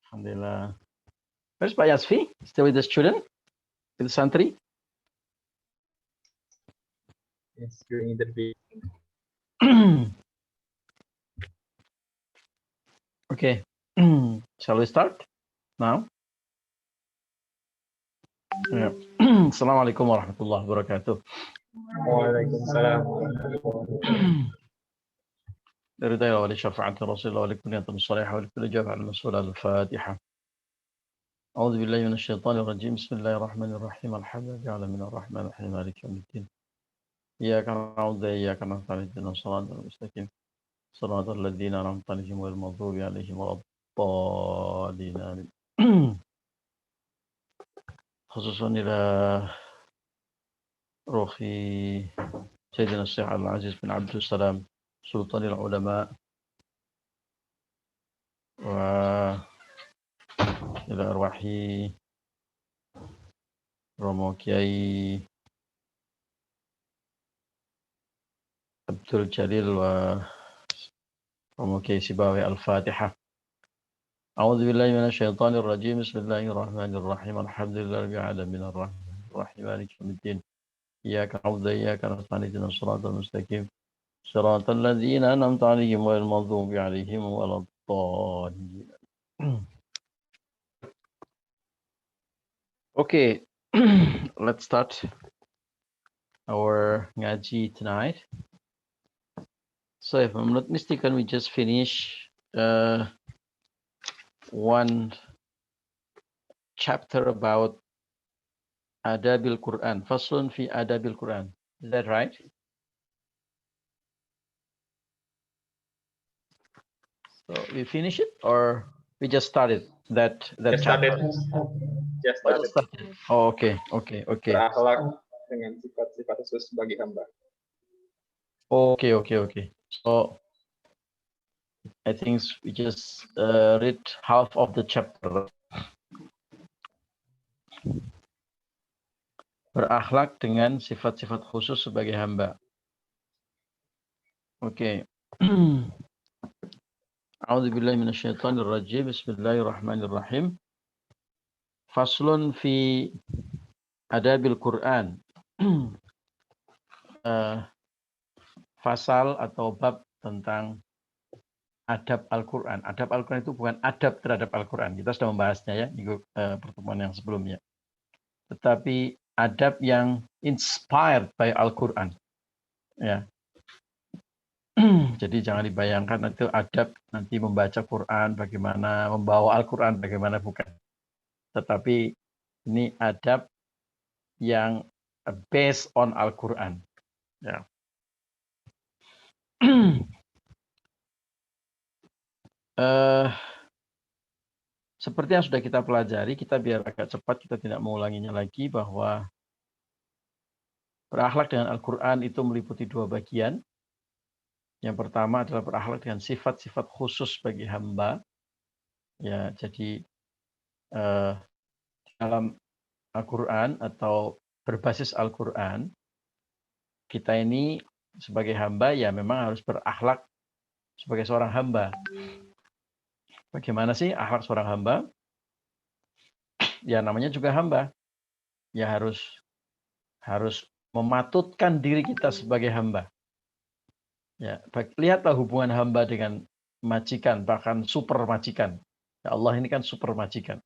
Alhamdulillah. Where's Pak Yasfi? Still with the student? With the santri? Yes, doing interview. Okay. Shall we start now? Yeah. Assalamualaikum warahmatullahi wabarakatuh. Waalaikumsalam. لرضا ولشفاعة رسول الله ولكل الصالحة ولكل جابع المسؤول الفاتحة. أعوذ بالله من الشيطان الرجيم. بسم الله الرحمن الرحيم. الحمد لله العالمين الرحمن الرحيم مالك يوم الدين. إياك نعبد وإياك نستعين اهدنا الصراط المستقيم صراط الذين أنعمت عليهم غير المغضوب عليهم ولا الضالين آمين. خصوصا إلى روحي سيدنا الشيخ عبد العزيز بن عبد السلام سلطان العلماء وإلى أرواح رومو كياي عبد الجليل ورومو كياي سباوي الفاتحة. أعوذ بالله من الشيطان الرجيم. بسم الله الرحمن الرحيم. الحمد لله رب العالمين الرحمن الرحيم مالك يوم الدين. إياك نعبد وإياك نستعين اهدنا الصراط المستقيم صراط الذين أنعمت عليهم غير المغضوب عليهم ولا الضالين. Okay, let's start our ngaji tonight. So if I'm not mistaken, we just finished one chapter about Adabil Quran. Faslun fi Adabil Quran. Is that right? So we finish it or we just started that chapter? Just started. Oh, okay. Berakhlak dengan sifat-sifat khusus bagi hamba. Okay. So I think we just read half of the chapter. Berakhlak dengan sifat-sifat khusus sebagai hamba. Oke. A'udzubillahi minasyaitonir rajim. Bismillahirrahmanirrahim. Faslun fi adabil Quran. Fasal atau bab tentang adab Al-Quran. Adab Al-Quran itu bukan adab terhadap Al-Quran. Kita sudah membahasnya ya minggu pertemuan yang sebelumnya. Tetapi adab yang inspired by Al-Quran. Ya. Jadi jangan dibayangkan itu adab nanti membaca Quran bagaimana, membawa Al-Quran bagaimana, bukan. Tetapi ini adab yang based on Al-Quran. Ya. Seperti yang sudah kita pelajari, kita biar agak cepat, kita tidak mengulanginya lagi, bahwa berakhlak dengan Al-Quran itu meliputi dua bagian. Yang pertama adalah berakhlak dengan sifat-sifat khusus bagi hamba. Ya, jadi dalam Al-Quran atau berbasis Al-Quran, kita ini sebagai hamba ya memang harus berakhlak sebagai seorang hamba. Bagaimana sih akhlak seorang hamba? Ya namanya juga hamba. Ya harus mematutkan diri kita sebagai hamba. Ya, lihatlah hubungan hamba dengan majikan, bahkan super majikan. Ya Allah ini kan super majikan.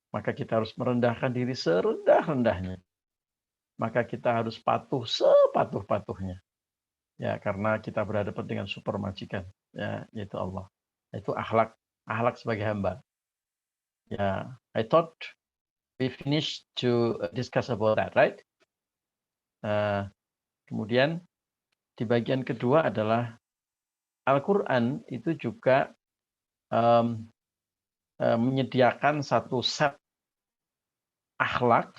Maka kita harus merendahkan diri serendah-rendahnya. Maka kita harus patuh sepatuh-patuhnya. Ya, karena kita berhadapan dengan super majikan, ya, yaitu Allah. Itu akhlak sebagai hamba. Ya, I thought we finished to discuss about that, right? Kemudian di bagian kedua adalah Al-Quran itu juga menyediakan satu set akhlak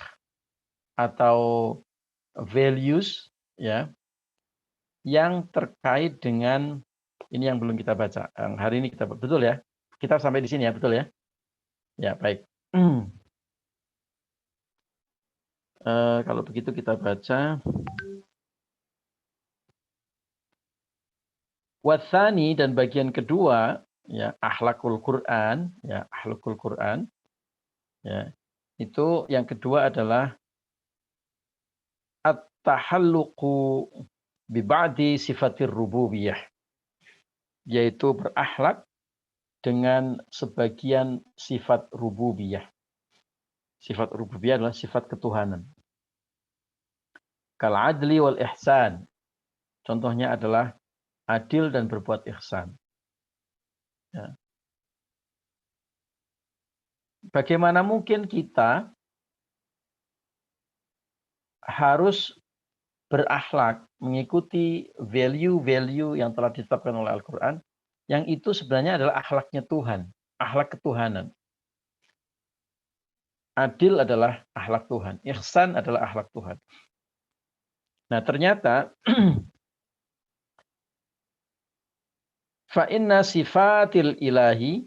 atau values, ya, yang terkait dengan ini yang belum kita baca. Yang hari ini kita betul ya. Kita sampai di sini ya, betul ya? Ya, baik. Kalau begitu kita baca. Wathani, dan bagian kedua ya akhlakul Quran, ya akhlakul Quran, ya. Itu yang kedua adalah at-tahalluqu bi ba'di sifatir rububiyah, yaitu berakhlak dengan sebagian sifat rububiyah. Sifat rububiyah adalah sifat ketuhanan. Kal adli wal ihsan. Contohnya adalah adil dan berbuat ihsan. Ya. Bagaimana mungkin kita harus berakhlak, mengikuti value-value yang telah ditetapkan oleh Al-Quran, yang itu sebenarnya adalah akhlaknya Tuhan, akhlak ketuhanan. Adil adalah akhlak Tuhan, ihsan adalah akhlak Tuhan. Nah ternyata fa inna sifatil ilahi,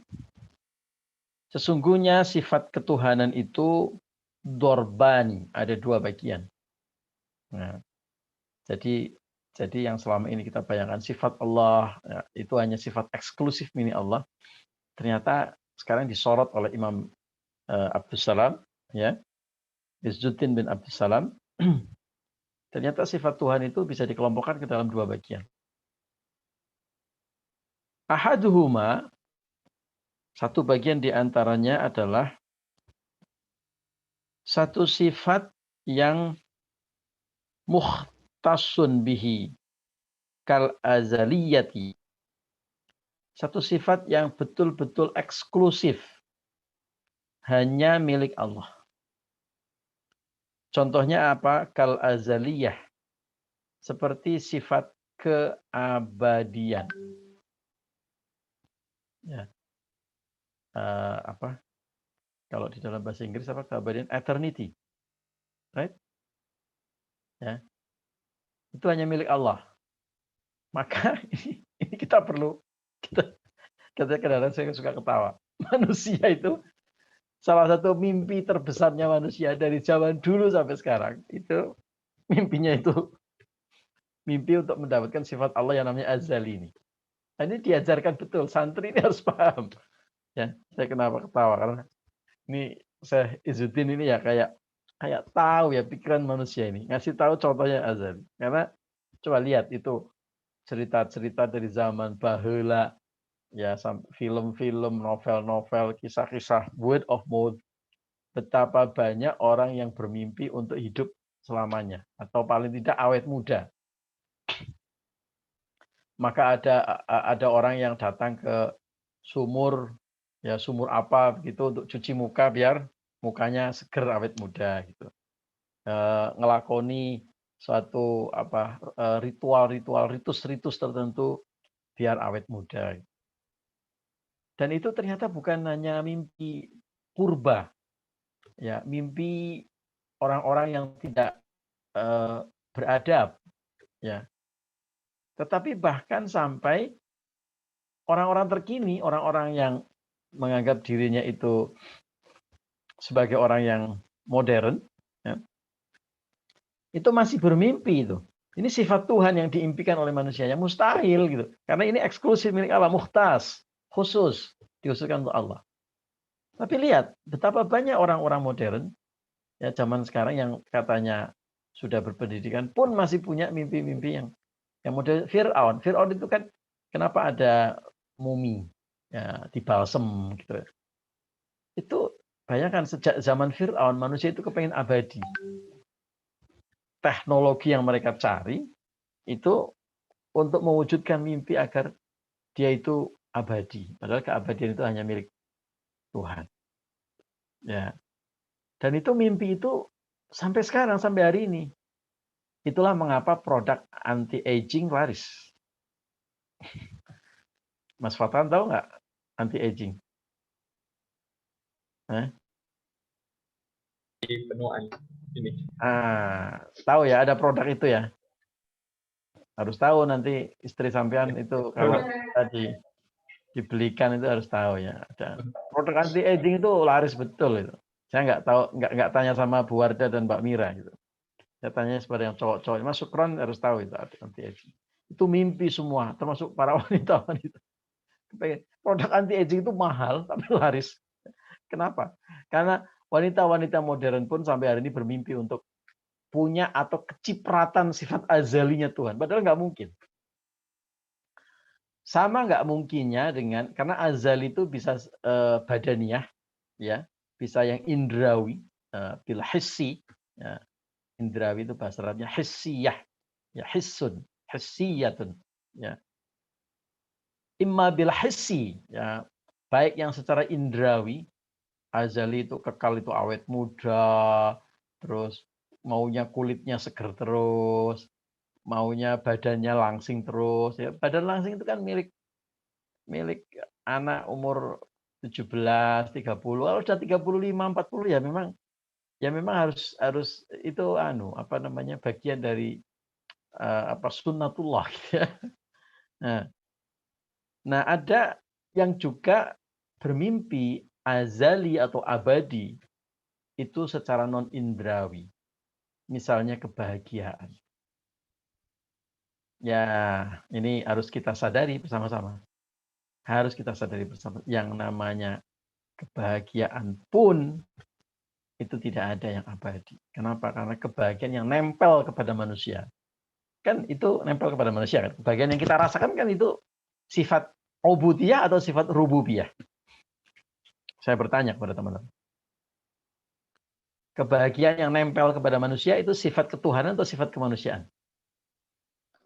sesungguhnya sifat ketuhanan itu dorbani, ada dua bagian. Nah, jadi yang selama ini kita bayangkan sifat Allah ya, itu hanya sifat eksklusif milik Allah. Ternyata sekarang disorot oleh Imam Abdussalam, ya, Izzuddin bin Abdussalam. Ternyata sifat Tuhan itu bisa dikelompokkan ke dalam dua bagian. Ahaduhuma, satu bagian di antaranya adalah satu sifat yang mukhtasun bihi kal azaliyati. Satu sifat yang betul-betul eksklusif, hanya milik Allah. Contohnya apa? Kal azaliyah. Seperti sifat keabadian. Ya. Apa? Kalau di dalam bahasa Inggris apa keabadian? Eternity. Right? Ya. Itu hanya milik Allah. Maka ini kita perlu, kadang-kadang saya suka ketawa. Manusia itu salah satu mimpi terbesarnya manusia dari zaman dulu sampai sekarang. Itu mimpinya itu mimpi untuk mendapatkan sifat Allah yang namanya azali ini. Nah, ini diajarkan betul. Santri ini harus paham. Ya, saya kenapa ketawa karena ini saya Izzuddin ini ya kayak tahu ya pikiran manusia ini. Ngasih tahu contohnya azali. Karena coba lihat itu cerita-cerita dari zaman baheula, ya film-film, novel-novel, kisah-kisah, word of mouth. Betapa banyak orang yang bermimpi untuk hidup selamanya atau paling tidak awet muda. Maka ada orang yang datang ke sumur, ya sumur apa begitu untuk cuci muka biar mukanya seger awet muda gitu. Ngelakoni suatu ritual-ritual, ritus-ritus tertentu biar awet muda. Dan itu ternyata bukan hanya mimpi purba, ya mimpi orang-orang yang tidak beradab, ya. Tetapi bahkan sampai orang-orang terkini, orang-orang yang menganggap dirinya itu sebagai orang yang modern, ya, itu masih bermimpi itu. Ini sifat Tuhan yang diimpikan oleh manusia yang mustahil gitu. Karena ini eksklusif milik Allah, mukhtas, khusus, dikhususkan untuk Allah. Tapi lihat betapa banyak orang-orang modern ya zaman sekarang yang katanya sudah berpendidikan pun masih punya mimpi-mimpi yang model Fir'aun. Fir'aun itu kan kenapa ada mumi ya dibalsem gitu. Itu bayangkan sejak zaman Fir'aun manusia itu kepengen abadi. Teknologi yang mereka cari itu untuk mewujudkan mimpi agar dia itu abadi. Padahal keabadian itu hanya milik Tuhan. Ya. Dan itu mimpi itu sampai sekarang, sampai hari ini. Itulah mengapa produk anti-aging laris. Mas Fatan tahu nggak anti-aging? Di penuaan ini. Tahu ya ada produk itu ya. Harus tahu nanti istri sampean itu kalau tadi dibelikan itu harus tahu ya. Ada produk anti-aging itu laris betul itu. Saya nggak tahu, nggak tanya sama Bu Wardah dan Mbak Mira gitu. Saya tanya kepada yang cowok-cowok. Mas Sukron harus tahu itu anti-aging. Itu mimpi semua, termasuk para wanita-wanita. Produk anti aging itu mahal tapi laris. Kenapa? Karena wanita-wanita modern pun sampai hari ini bermimpi untuk punya atau kecipratan sifat azalinya Tuhan. Padahal nggak mungkin. Sama nggak mungkinnya dengan karena azali itu bisa badaniah, ya, bisa yang indrawi, bil hissi, ya. Indrawi itu bahasa Arabnya hissiyah, ya hissun, hissiyatun, ya. Imma bil hissi, ya, baik yang secara indrawi, azali itu kekal itu awet muda, terus maunya kulitnya seger terus, maunya badannya langsing terus, ya. Badan langsing itu kan milik anak umur 17, 30. Kalau sudah 35, 40 ya memang harus itu apa namanya bagian dari sunnatullah gitu ya. Nah, ada yang juga bermimpi azali atau abadi itu secara non indrawi. Misalnya kebahagiaan. Ya, ini harus kita sadari bersama-sama. Harus kita sadari bersama. Yang namanya kebahagiaan pun itu tidak ada yang abadi. Kenapa? Karena kebahagiaan yang nempel kepada manusia. Kan itu nempel kepada manusia kan. Kebahagiaan yang kita rasakan kan itu sifat ubudiyah atau sifat rububiyah. Saya bertanya kepada teman-teman. Kebahagiaan yang nempel kepada manusia itu sifat ketuhanan atau sifat kemanusiaan?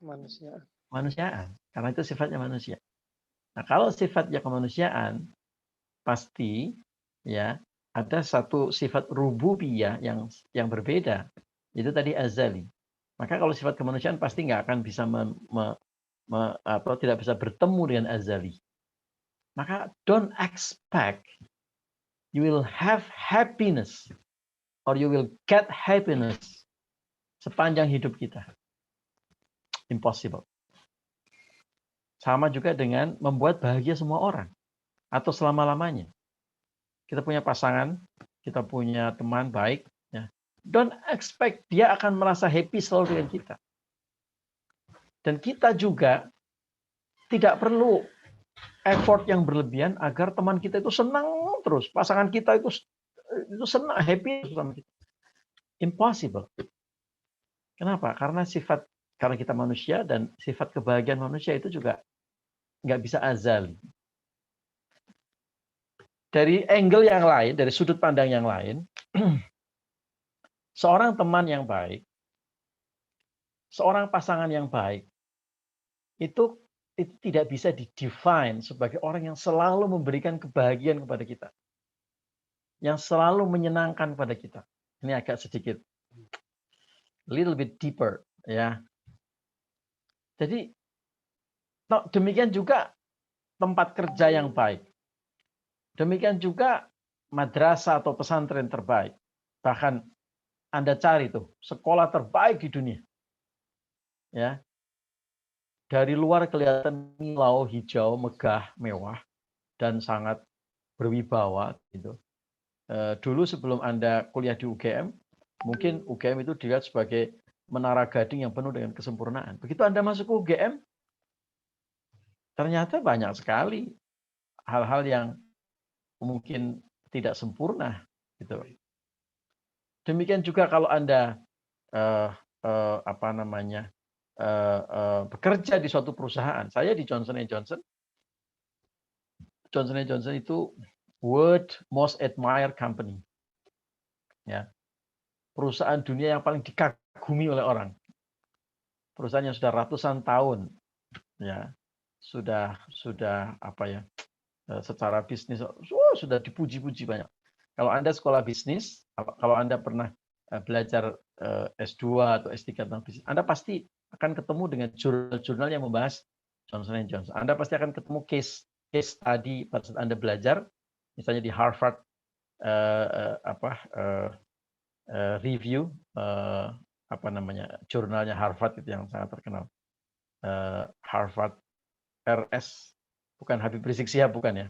Kemanusiaan. Manusiaan. Karena itu sifatnya manusia. Nah, kalau sifatnya kemanusiaan, pasti ya ada satu sifat rububiyah yang berbeda. Itu tadi azali. Maka kalau sifat kemanusiaan pasti nggak akan bisa atau tidak bisa bertemu dengan azali. Maka don't expect you will have happiness or you will get happiness sepanjang hidup kita. Impossible. Sama juga dengan membuat bahagia semua orang atau selama-lamanya. Kita punya pasangan, kita punya teman baik, ya. Don't expect dia akan merasa happy selalu dengan kita. Dan kita juga tidak perlu effort yang berlebihan agar teman kita itu senang terus, pasangan kita itu senang, happy sama kita. Impossible. Kenapa? Karena kita manusia dan sifat kebahagiaan manusia itu juga nggak bisa azali. Dari angle yang lain, dari sudut pandang yang lain, seorang teman yang baik, seorang pasangan yang baik, itu tidak bisa didefine sebagai orang yang selalu memberikan kebahagiaan kepada kita. Yang selalu menyenangkan kepada kita. Ini agak sedikit, little bit deeper, ya. Jadi, demikian juga tempat kerja yang baik. Demikian juga madrasah atau pesantren terbaik. Bahkan Anda cari tuh sekolah terbaik di dunia. Ya. Dari luar kelihatan milau, hijau, megah, mewah dan sangat berwibawa gitu. Dulu sebelum Anda kuliah di UGM, mungkin UGM itu dilihat sebagai menara gading yang penuh dengan kesempurnaan. Begitu Anda masuk ke UGM, ternyata banyak sekali hal-hal yang mungkin tidak sempurna gitu. Demikian juga kalau Anda bekerja di suatu perusahaan. Saya di Johnson & Johnson. Johnson & Johnson itu world most admired company. Ya. Perusahaan dunia yang paling dikagumi oleh orang. Perusahaan yang sudah ratusan tahun, ya, sudah secara bisnis sudah dipuji-puji banyak. Kalau Anda sekolah bisnis, kalau Anda pernah belajar S2 atau S3 tentang bisnis, Anda pasti akan ketemu dengan jurnal-jurnal yang membahas Johnson & Johnson. Anda pasti akan ketemu case study pada saat Anda belajar, misalnya di Harvard review jurnalnya Harvard itu yang sangat terkenal. Harvard RS, bukan Habib Rizik Syihab, bukan ya.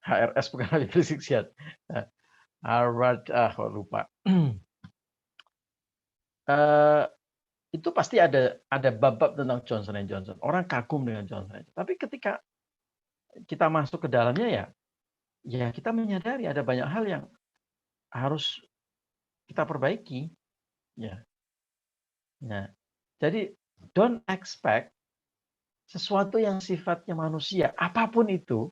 HRS bukan Habib Rizik Syihab. Harvard, kok lupa. Itu pasti ada bab-bab tentang Johnson & Johnson. Orang kagum dengan Johnson & Johnson. Tapi ketika kita masuk ke dalamnya ya kita menyadari ada banyak hal yang harus kita perbaiki. Ya. Nah, jadi don't expect sesuatu yang sifatnya manusia, apapun itu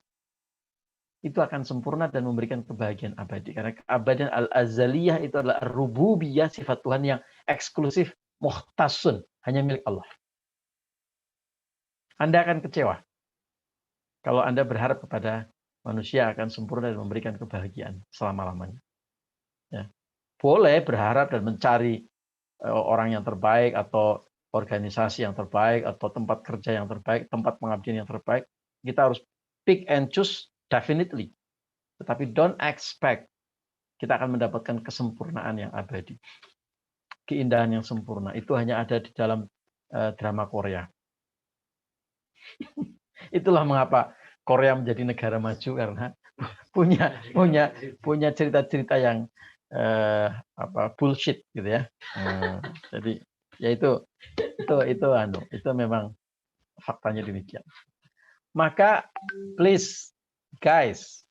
akan sempurna dan memberikan kebahagiaan abadi. Karena keabadian al-azaliyah itu adalah rububiyah, sifat Tuhan yang eksklusif, mukhtasun, hanya milik Allah. Anda akan kecewa kalau Anda berharap kepada manusia akan sempurna dan memberikan kebahagiaan selama-lamanya. Ya. Boleh berharap dan mencari orang yang terbaik atau organisasi yang terbaik atau tempat kerja yang terbaik, tempat pengabdian yang terbaik. Kita harus pick and choose definitely. Tetapi don't expect kita akan mendapatkan kesempurnaan yang abadi. Keindahan yang sempurna itu hanya ada di dalam drama Korea. Itulah mengapa Korea menjadi negara maju karena punya cerita-cerita yang bullshit gitu ya. Jadi ya itu memang faktanya demikian. Maka please guys,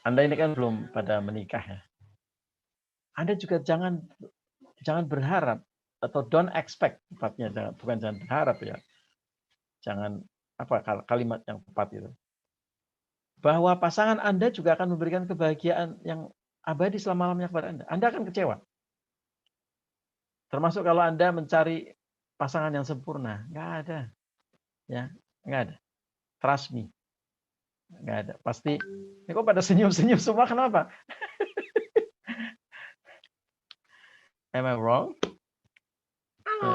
Anda ini kan belum pada menikah ya. Anda juga jangan berharap atau don't expect, tepatnya bukan jangan berharap ya. Jangan kalimat yang tepat itu. Bahwa pasangan Anda juga akan memberikan kebahagiaan yang abadi selama-lamanya kepada Anda. Anda akan kecewa. Termasuk kalau Anda mencari pasangan yang sempurna, nggak ada. Ya, nggak ada. Trust me. Nggak ada. Pasti, ini kok pada senyum-senyum semua, kenapa? Am I wrong? Ya,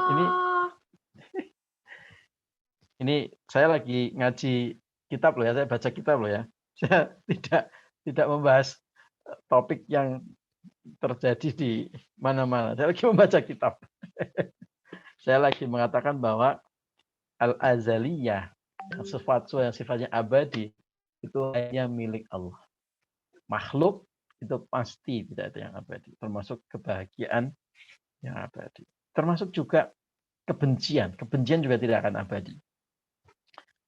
ini saya lagi ngaji kitab loh ya, saya baca kitab loh ya. Saya tidak membahas topik yang terjadi di mana-mana. Saya lagi membaca kitab. Saya lagi mengatakan bahwa al-azaliyah, sesuatu yang sifatnya abadi, itu hanya milik Allah. Makhluk itu pasti tidak ada yang abadi, termasuk kebahagiaan yang abadi. Termasuk juga kebencian. Kebencian juga tidak akan abadi.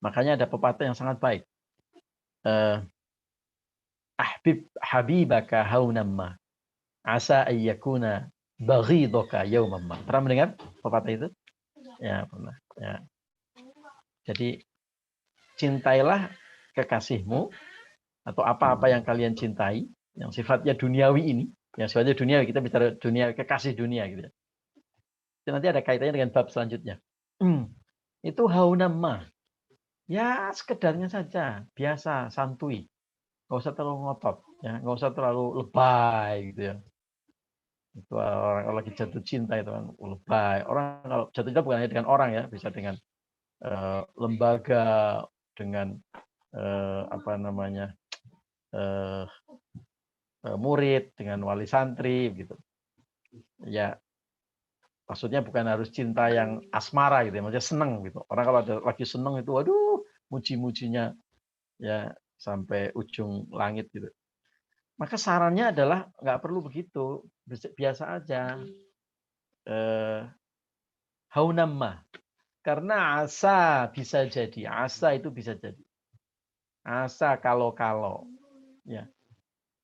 Makanya ada pepatah yang sangat baik. Ahbib habibaka haunamma asa ayyakuna baghidaka yawmamma. Pernah mendengar pepatah itu? Ya, pernah. Ya. Jadi cintailah kekasihmu atau apa-apa yang kalian cintai yang sifatnya duniawi ini, yang sifatnya duniawi, kita bicara dunia, kekasih dunia gitu ya. Nanti ada kaitannya dengan bab selanjutnya. Itu haunamma. Ya sekedarnya saja, biasa, santuy. Nggak usah terlalu ngotot, ya, nggak usah terlalu lebay gitu ya. Itu orang kalau lagi jatuh cinta itu kan lebay. Orang kalau jatuh cinta bukan hanya dengan orang ya, bisa dengan lembaga, dengan murid, dengan wali santri gitu. Ya, maksudnya bukan harus cinta yang asmara gitu ya, maksudnya seneng gitu. Orang kalau ada lagi seneng itu, waduh, muji-mujinya ya sampai ujung langit gitu. Maka sarannya adalah nggak perlu begitu, biasa aja. Haunamma. Karena asa bisa jadi, asa itu bisa jadi. Asa kalau-kalau. Ya.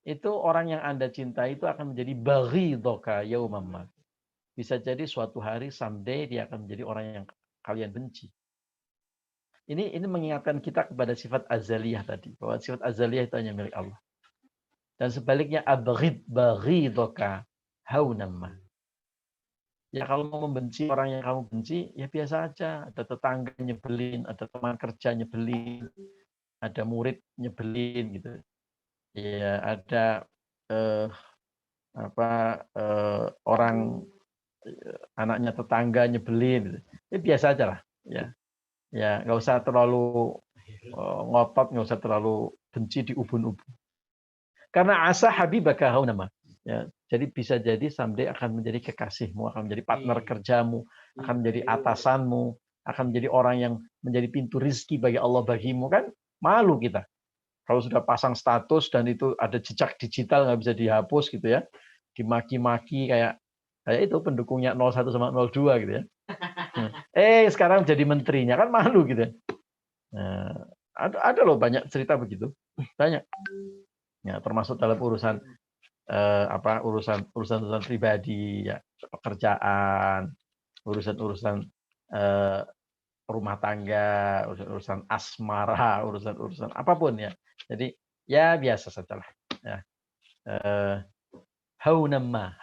Itu orang yang Anda cintai itu akan menjadi baghidaka yaumamma. Bisa jadi suatu hari someday dia akan menjadi orang yang kalian benci. Ini mengingatkan kita kepada sifat azaliyah tadi, bahwa sifat azaliyah itu hanya milik Allah. Dan sebaliknya abghid baghidaka haunamma. Ya kalau mau membenci orang yang kamu benci, ya biasa aja. Ada tetangga nyebelin, ada teman kerja nyebelin, ada murid nyebelin gitu. Ya ada orang anaknya tetangga nyebelin gitu. Ya biasa aja lah. Ya nggak usah terlalu ngotot, nggak usah terlalu benci di ubun-ubun. Karena asa habibaka haunama. Ya, jadi bisa jadi someday akan menjadi kekasihmu, akan menjadi partner kerjamu, akan menjadi atasanmu, akan menjadi orang yang menjadi pintu rizki bagi Allah bagimu. Kan malu kita kalau sudah pasang status dan itu ada jejak digital nggak bisa dihapus gitu ya, dimaki-maki kayak itu pendukungnya 01 sama 02 gitu ya. Sekarang jadi menterinya, kan malu gitu ya. Nah, Ada loh banyak cerita begitu, banyak. Ya, termasuk dalam urusan urusan pribadi, ya, pekerjaan, urusan rumah tangga, urusan asmara, urusan apapun ya. Jadi ya biasa sajalah. Ya. Haunamma,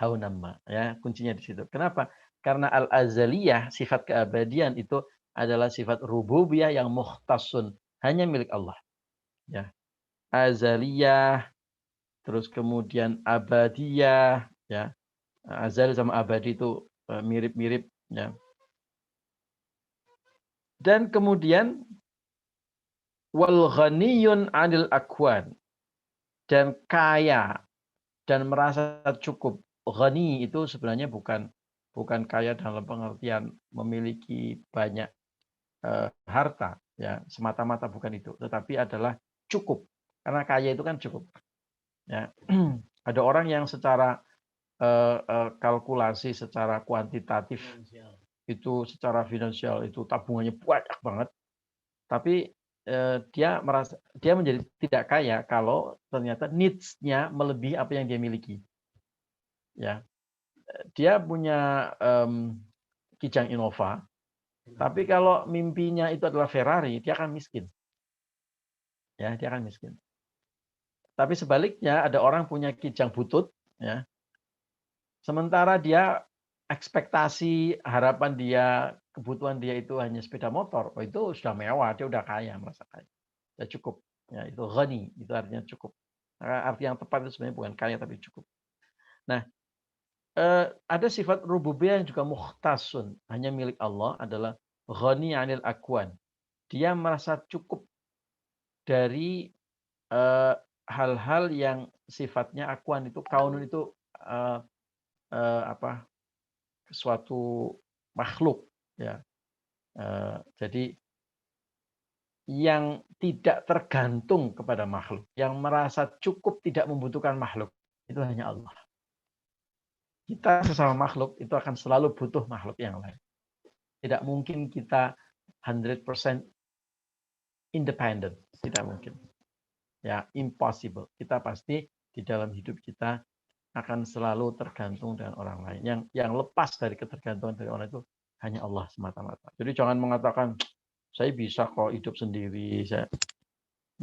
ya kuncinya di situ. Kenapa? Karena al-azaliyah, sifat keabadian itu adalah sifat rububiyah yang mukhtasun, hanya milik Allah. Ya, azaliyah, terus kemudian abadiyah, ya. Azal sama abadi itu mirip-mirip, ya. Dan kemudian wal ghaniyun 'anil akwan, dan kaya dan merasa cukup. Ghani itu sebenarnya bukan kaya dalam pengertian memiliki banyak harta, ya, semata-mata bukan itu, tetapi adalah cukup. Karena kaya itu kan cukup. Ya. Ada orang yang secara kalkulasi, secara kuantitatif itu, secara finansial itu tabungannya banyak banget, tapi dia menjadi tidak kaya kalau ternyata needs-nya melebihi apa yang dia miliki. Ya, dia punya Kijang Innova, tapi kalau mimpinya itu adalah Ferrari, dia akan miskin. Ya, dia akan miskin. Tapi sebaliknya ada orang punya Kijang Butut, ya. Sementara dia ekspektasi, harapan dia, kebutuhan dia itu hanya sepeda motor, oh itu sudah mewah, dia udah kaya, merasa kaya. Ya cukup. Ya, itu ghani, itu artinya cukup. Nah, arti yang tepat itu sebenarnya bukan kaya tapi cukup. Nah, ada sifat rububiyah yang juga mukhtasun, hanya milik Allah, adalah ghani 'anil akwan. Dia merasa cukup dari hal-hal yang sifatnya akwan itu, kaunun itu suatu makhluk, ya. Jadi yang tidak tergantung kepada makhluk, yang merasa cukup tidak membutuhkan makhluk, itu hanya Allah. Kita sesama makhluk itu akan selalu butuh makhluk yang lain. Tidak mungkin kita 100% independent, tidak mungkin. Ya, impossible. Kita pasti di dalam hidup kita akan selalu tergantung dengan orang lain. Yang lepas dari ketergantungan dari orang itu hanya Allah semata-mata. Jadi jangan mengatakan saya bisa kok hidup sendiri,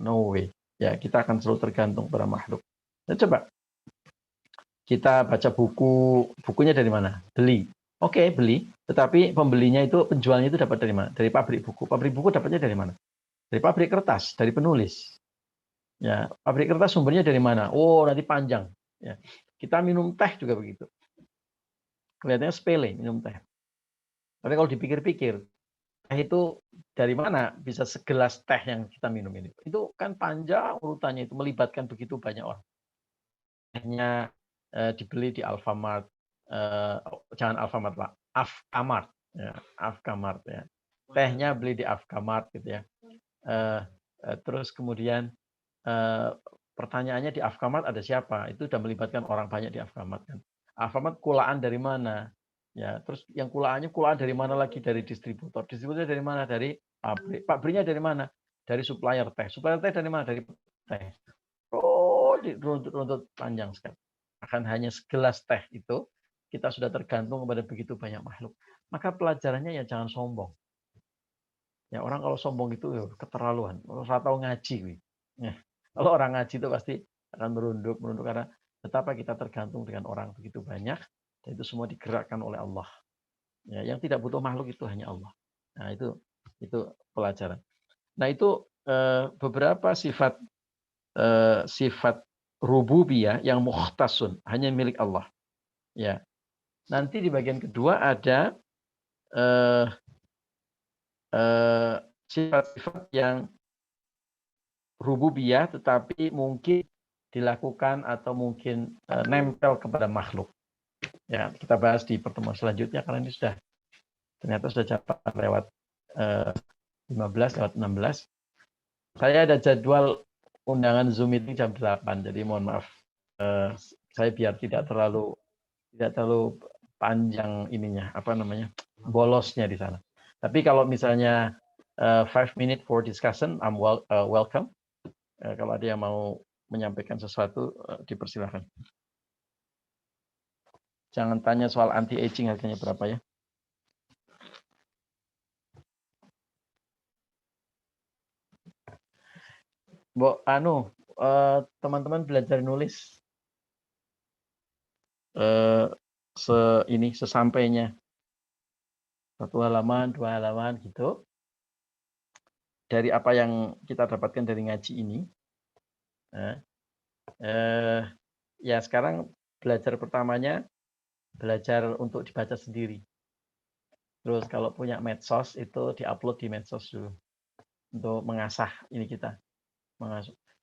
no way. Ya, kita akan selalu tergantung pada makhluk. Nah, coba kita baca bukunya dari mana? Beli. Oke, beli. Tetapi pembelinya itu, penjualnya itu dapat dari mana? Dari pabrik buku. Pabrik buku dapatnya dari mana? Dari pabrik kertas, dari penulis. Ya, pabrik kertas sumbernya dari mana? Oh, nanti panjang. Ya. Kita minum teh juga begitu. Kelihatannya sepele minum teh. Tapi kalau dipikir-pikir, teh itu dari mana bisa segelas teh yang kita minum ini? Itu kan panjang urutannya, itu melibatkan begitu banyak orang. Tehnya dibeli di Alfamart, jangan Alfamart Pak, Afkamart, ya, Afkamart ya. Tehnya beli di Afkamart gitu ya. Terus kemudian pertanyaannya di Afkamart ada siapa? Itu sudah melibatkan orang banyak di Afkamart kan. Alfamart kulaan dari mana? Ya, terus yang kulaan dari mana lagi? Dari distributor. Distributor dari mana? Dari pabrik. Pabriknya dari mana? Dari supplier teh. Supplier teh dari mana? Dari teh. Oh, runtut panjang sekali. Akan hanya segelas teh itu kita sudah tergantung kepada begitu banyak makhluk. Maka pelajarannya ya jangan sombong. Ya, orang kalau sombong itu ya keterlaluan. Ora tahu ngaji. Ya. Kalau orang ngaji itu pasti akan merunduk karena betapa kita tergantung dengan orang begitu banyak, dan itu semua digerakkan oleh Allah. Ya, yang tidak butuh makhluk itu hanya Allah. Nah, itu pelajaran. Nah, itu beberapa sifat rububiyah yang mukhtasun, hanya milik Allah. Ya. Nanti di bagian kedua ada sifat-sifat yang rububiyah tetapi mungkin dilakukan atau mungkin nempel kepada makhluk. Ya, kita bahas di pertemuan selanjutnya karena ini ternyata sudah capai lewat 15 lewat 16. Saya ada jadwal undangan Zoom meeting jam 8, jadi mohon maaf. Saya biar tidak terlalu panjang ininya, bolosnya di sana. Tapi kalau misalnya 5 minutes for discussion. I'm welcome. Kalau ada yang mau menyampaikan sesuatu, dipersilakan. Jangan tanya soal anti-aging harganya berapa ya. Teman-teman belajar nulis sesampainya 1 halaman, 2 halaman gitu. Dari apa yang kita dapatkan dari ngaji ini, ya sekarang belajar pertamanya belajar untuk dibaca sendiri. Terus kalau punya medsos itu diupload di medsos dulu untuk mengasah ini kita.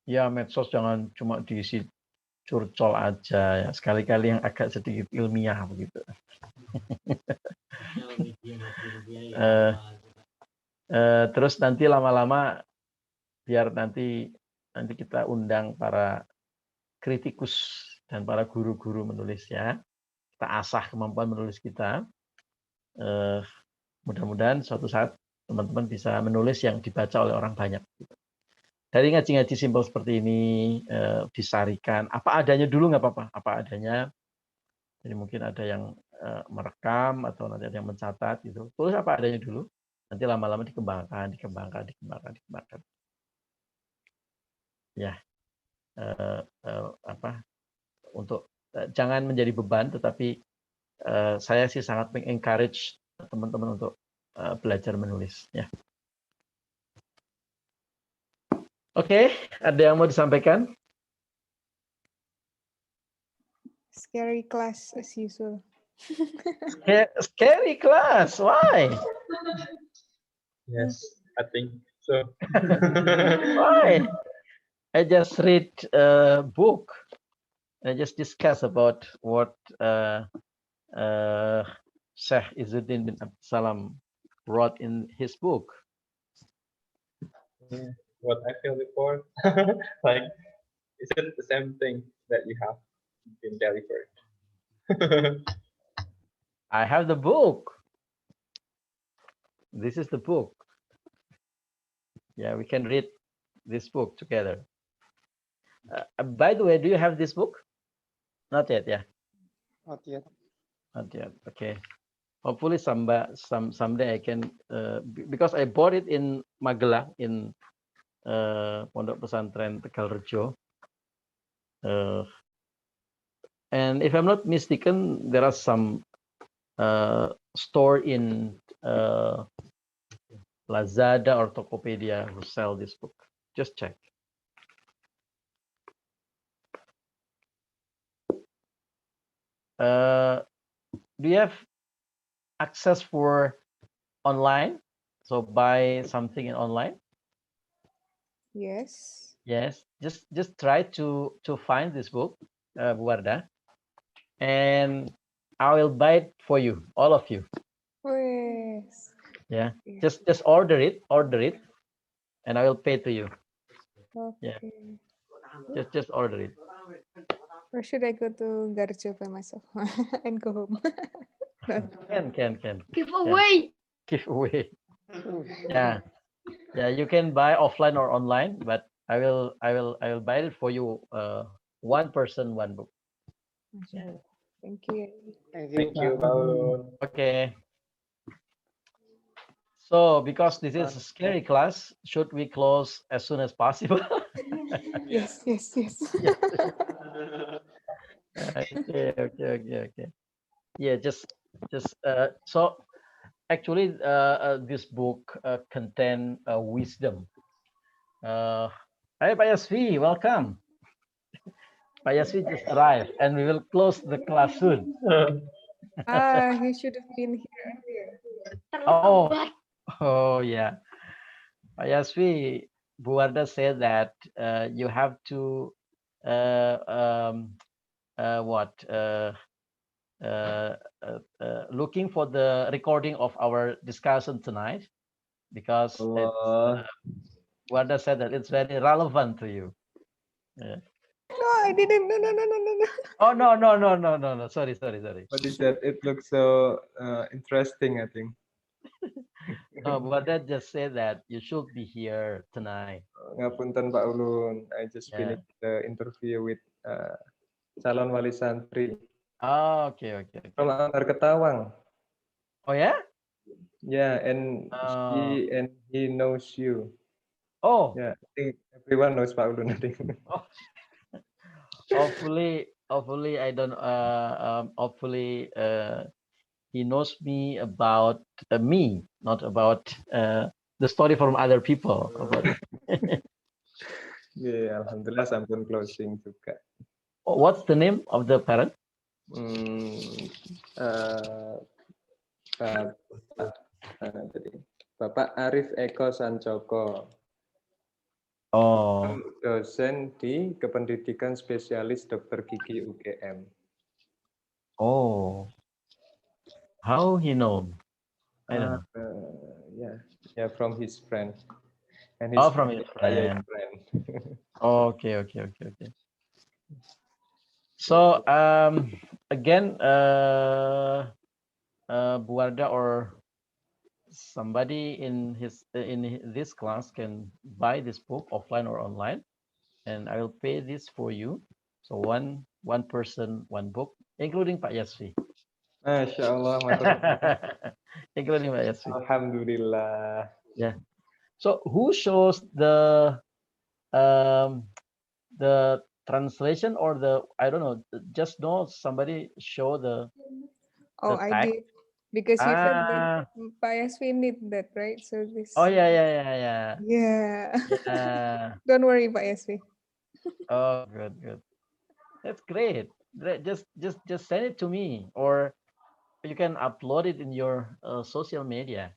Ya medsos jangan cuma diisi curcol aja ya, sekali-kali yang agak sedikit ilmiah begitu. Terus nanti lama-lama biar nanti kita undang para kritikus dan para guru-guru menulis ya. Kita asah kemampuan menulis kita. Mudah-mudahan suatu saat teman-teman bisa menulis yang dibaca oleh orang banyak. Dari ngaji-ngaji simpel seperti ini disarikan. Apa adanya dulu nggak apa-apa. Apa adanya. Jadi mungkin ada yang merekam atau nanti ada yang mencatat gitu. Tulis apa adanya dulu. Nanti lama-lama dikembangkan. Ya, untuk jangan menjadi beban, tetapi saya sih sangat mengencourage teman-teman untuk belajar menulis. Ya. Oke, ada yang mau disampaikan? Scary class as usual. Scary class, why? Yes, I think so. Why? I just read a book. I just discuss about what Syekh Izzuddin bin Abdul Salam wrote in his book. What I feel before, like, is it the same thing that you have been delivered? I have the book. This is the book. Yeah, we can read this book together. By the way, do you have this book? Not yet, yeah. Not yet. Not yet. Okay. Hopefully someday I can because I bought it in Magelang in Pondok Pesantren Tegalrejo. And if I'm not mistaken, there are some store in Lazada or Tokopedia who sell this book. Just check. Do you have access for online? So buy something in online? Yes. Yes. Just try to find this book, Bu Wardah, and I will buy it for you, all of you. Yes. Yeah. Just order it, and I will pay to you. Okay. Yeah. Just order it. Or should I go to Garjo by myself and go home? Can. Give away. Give away. Yeah. Yeah, you can buy offline or online, but I will buy it for you. One person, one book. Yeah. Thank you. Thank you, Balun. Okay. So, because this is a scary class, should we close as soon as possible? Yes. Okay. Yeah, just so actually, this book contain wisdom. Hi, Pak Yasvi, welcome. Pak Yasvi just arrived, and we will close the class soon. He should have been here earlier. Oh yeah. Pak Yasvi, Bu Wardah said that you have to looking for the recording of our discussion tonight, because Wardah said that it's very relevant to you. Yeah. No, I didn't. No. Oh no. Sorry. What is that? It looks so interesting, I think. Oh, but that just said that you should be here tonight. Ngapunten Pak Ulun, I just Yeah. finished the interview with calon wali santri Oh, okay. from Antar Ketawang. Oh yeah? Yeah, and Oh. he knows you. Oh. Yeah, I think everyone knows Pak Ulun. I think. Oh. Hopefully I don't. Hopefully, he knows me about me, not about the story from other people. Yeah, alhamdulillah sampun closing juga. What's the name of the parent? Bapak Arif Eko Sancoko. Oh. Dosen di Kependidikan Spesialis Dokter Gigi UGM. Oh. How he know? I don't know. Yeah, from his friend. And Oh, from his friend. Okay. So again, Bu Wardah or somebody in this class can buy this book offline or online, and I will pay this for you. So one person, one book, including Pak Yasvi. Masya Allah, including Pak Yasvi. Alhamdulillah. Yeah. So who shows the translation or I don't know, just know somebody show the Oh, I text. did. Because you said that Pak Yasvi need that, right? So this. Oh yeah. Yeah. Yeah. Don't worry, Pak Yasvi. Oh, good. That's great. Just send it to me, or you can upload it in your social media.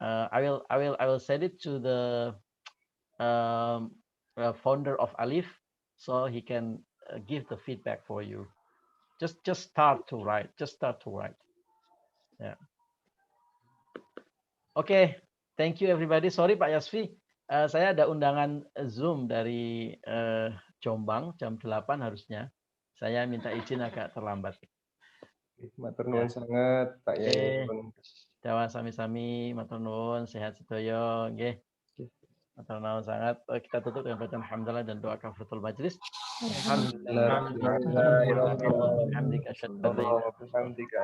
I will send it to the founder of Alif, so he can give the feedback for you. Just start to write. Yeah. Okay. Thank you everybody. Sorry Pak Yasvi, saya ada undangan Zoom dari Jombang jam 8 harusnya. Saya minta izin agak terlambat. Matur nuwun sangat Pak Yai. Jawa sami-sami, matur nuwun, sehat sedoyo, nggih. Matur nuwun sangat. Kita tutup dengan bacaan hamdalah dan doa kafaratul majlis. Alhamdulillah.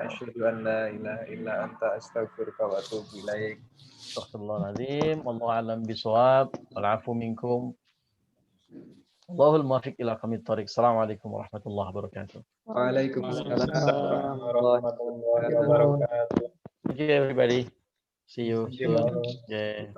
Asyhadu an la ilaha illa anta astaghfiruka wa atubu ilaik. Astagfirullahaladzim. Wallahu a'lam bishawab. Wal 'afu minkum. Allahul muwaffiq ila aqwamit thoriq. Assalamualaikum warahmatullahi wabarakatuh. Waalaikumsalam warahmatullahi wabarakatuh. Thank you everybody. See you soon. tomorrow. Yeah.